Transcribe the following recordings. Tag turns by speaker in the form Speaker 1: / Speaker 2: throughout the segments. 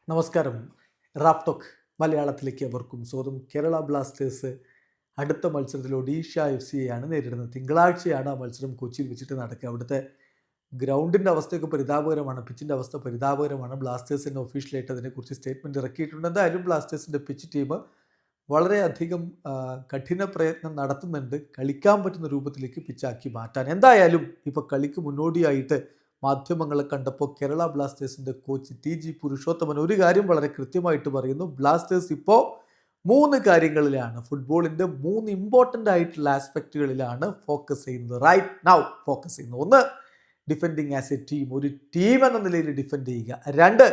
Speaker 1: നമസ്കാരം. റാഫ്ടോക്ക് മലയാളത്തിലേക്ക് അവർക്കും സ്വാഗതം. കേരള ബ്ലാസ്റ്റേഴ്സ് അടുത്ത മത്സരത്തിൽ ഒഡീഷ FC യെയാണ് നേരിടുന്നത്. തിങ്കളാഴ്ചയാണ് ആ മത്സരം കൊച്ചിയിൽ വെച്ചിട്ട് നടക്കുക. അവിടുത്തെ ഗ്രൗണ്ടിൻ്റെ അവസ്ഥയൊക്കെ പരിതാപകരമാണ്, പിച്ചിൻ്റെ അവസ്ഥ പരിതാപകരമാണ്. ബ്ലാസ്റ്റേഴ്സിൻ്റെ ഒഫീഷ്യലായിട്ട് അതിനെക്കുറിച്ച് സ്റ്റേറ്റ്മെൻറ്റ് ഇറക്കിയിട്ടുണ്ട്. എന്തായാലും ബ്ലാസ്റ്റേഴ്സിൻ്റെ പിച്ച് ടീം വളരെയധികം കഠിന പ്രയത്നം നടത്തുന്നുണ്ട് കളിക്കാൻ പറ്റുന്ന രൂപത്തിലേക്ക് പിച്ചാക്കി മാറ്റാൻ. എന്തായാലും ഇപ്പോൾ കളിക്ക് മുന്നോടിയായിട്ട് മാധ്യമങ്ങളെ കണ്ടപ്പോൾ കേരള ബ്ലാസ്റ്റേഴ്സിൻ്റെ കോച്ച് TG പുരുഷോത്തമൻ ഒരു കാര്യം വളരെ കൃത്യമായിട്ട് പറയുന്നു. ബ്ലാസ്റ്റേഴ്സ് ഇപ്പോൾ 3 കാര്യങ്ങളിലാണ്, ഫുട്ബോളിൻ്റെ 3 ഇമ്പോർട്ടൻ്റ് ആയിട്ടുള്ള ആസ്പെക്റ്റുകളിലാണ് ഫോക്കസ് ചെയ്യുന്നത്. റൈറ്റ് നൗ ഫോക്കസ് ചെയ്യുന്നത്. 1, ഡിഫെൻഡിങ് ആസ് എ ടീം, ഒരു ടീം എന്ന നിലയിൽ ഡിഫെൻഡ് ചെയ്യുക. 2,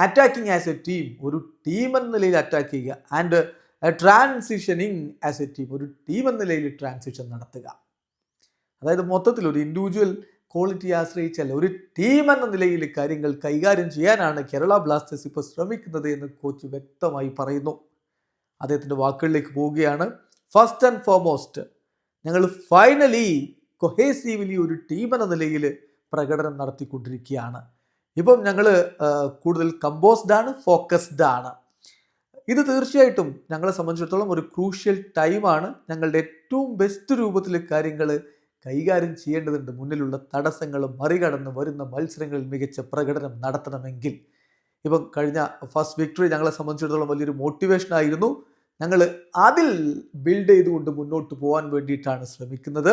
Speaker 1: അറ്റാക്കിങ് ആസ് എ ടീം, ഒരു ടീം എന്ന നിലയിൽ അറ്റാക്ക് ചെയ്യുക. ആൻഡ് ട്രാൻസിഷനിങ് ആസ് എ ടീം, ഒരു ടീം എന്ന നിലയിൽ ട്രാൻസിഷൻ നടത്തുക. അതായത് മൊത്തത്തിൽ ഒരു ഇൻഡിവിജ്വൽ ക്വാളിറ്റിയെ ആശ്രയിച്ചല്ല, ഒരു ടീം എന്ന നിലയിൽ കാര്യങ്ങൾ കൈകാര്യം ചെയ്യാനാണ് കേരള ബ്ലാസ്റ്റേഴ്സ് ഇപ്പോൾ ശ്രമിക്കുന്നത് എന്ന് കോച്ച് വ്യക്തമായി പറയുന്നു. അദ്ദേഹത്തിൻ്റെ വാക്കുകളിലേക്ക് പോവുകയാണ്. ഫസ്റ്റ് ആൻഡ് ഫോർമോസ്റ്റ്, ഞങ്ങൾ ഫൈനലി കൊഹേസീവ്ലി ഒരു ടീം എന്ന നിലയിൽ പ്രകടനം നടത്തിക്കൊണ്ടിരിക്കുകയാണ്. ഇപ്പം ഞങ്ങൾ കൂടുതൽ കമ്പോസ്ഡ് ആണ്, ഫോക്കസ്ഡ് ആണ്. ഇത് തീർച്ചയായിട്ടും ഞങ്ങളെ സംബന്ധിച്ചിടത്തോളം ഒരു ക്രൂഷ്യൽ ടൈമാണ്. ഞങ്ങളുടെ ഏറ്റവും ബെസ്റ്റ് രൂപത്തിൽ കാര്യങ്ങൾ കൈകാര്യം ചെയ്യേണ്ടതുണ്ട്. മുന്നിലുള്ള തടസ്സങ്ങൾ മറികടന്ന് വരുന്ന മത്സരങ്ങളിൽ മികച്ച പ്രകടനം നടത്തണമെങ്കിൽ. ഇപ്പം കഴിഞ്ഞ ഫസ്റ്റ് വിക്ടറി ഞങ്ങളെ സംബന്ധിച്ചിടത്തോളം വലിയൊരു മോട്ടിവേഷൻ ആയിരുന്നു. ഞങ്ങൾ അതിൽ ബിൽഡ് ചെയ്തുകൊണ്ട് മുന്നോട്ട് പോകാൻ വേണ്ടിയിട്ടാണ് ശ്രമിക്കുന്നത്.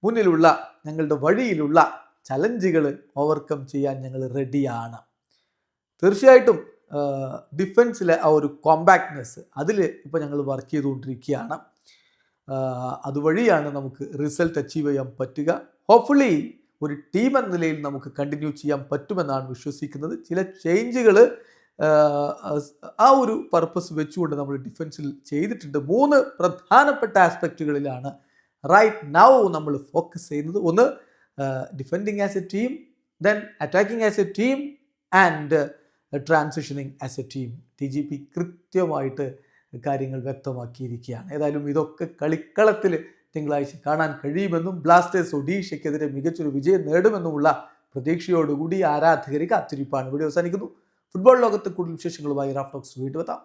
Speaker 1: മുന്നിലുള്ള ഞങ്ങളുടെ വഴിയിലുള്ള ചലഞ്ചുകൾ ഓവർകം ചെയ്യാൻ ഞങ്ങൾ റെഡിയാണ്. തീർച്ചയായിട്ടും ഡിഫൻസിലെ ആ ഒരു കോമ്പാക്ട്നെസ് അതിൽ ഇപ്പോൾ ഞങ്ങൾ വർക്ക് ചെയ്തുകൊണ്ടിരിക്കുകയാണ്. അതുവഴിയാണ് നമുക്ക് റിസൾട്ട് അച്ചീവ് ചെയ്യാൻ പറ്റുക. ഹോപ്പ്ഫുള്ളി ഒരു ടീം എന്ന നിലയിൽ നമുക്ക് കണ്ടിന്യൂ ചെയ്യാൻ പറ്റുമെന്നാണ് വിശ്വസിക്കുന്നത്. ചില ചേഞ്ചുകൾ ആ ഒരു പർപ്പസ് വെച്ചുകൊണ്ട് നമ്മൾ ഡിഫൻസിൽ ചെയ്തിട്ടുണ്ട്. 3 പ്രധാനപ്പെട്ട ആസ്പെക്റ്റുകളിലാണ് റൈറ്റ് നൗ നമ്മൾ ഫോക്കസ് ചെയ്യുന്നത്. 1, defending as a team, then attacking as a team and ട്രാൻസിഷനിങ് ആസ് എ ടീം. TGP കൃത്യമായിട്ട് കാര്യങ്ങൾ വ്യക്തമാക്കിയിരിക്കുകയാണ്. ഏതായാലും ഇതൊക്കെ കളിക്കളത്തിൽ തിങ്കളാഴ്ച കാണാൻ കഴിയുമെന്നും ബ്ലാസ്റ്റേഴ്സ് ഒഡീഷയ്ക്കെതിരെ മികച്ചൊരു വിജയം നേടുമെന്നുമുള്ള പ്രതീക്ഷയോടുകൂടി ആരാധകർ കാത്തിരിപ്പാണ്. വീഡിയോ അവസാനിക്കുന്നു. ഫുട്ബോൾ ലോകത്ത് കൂടുതൽ വിശേഷങ്ങളുമായി റാഫ്ടോക്സ് വീണ്ടും എത്താം.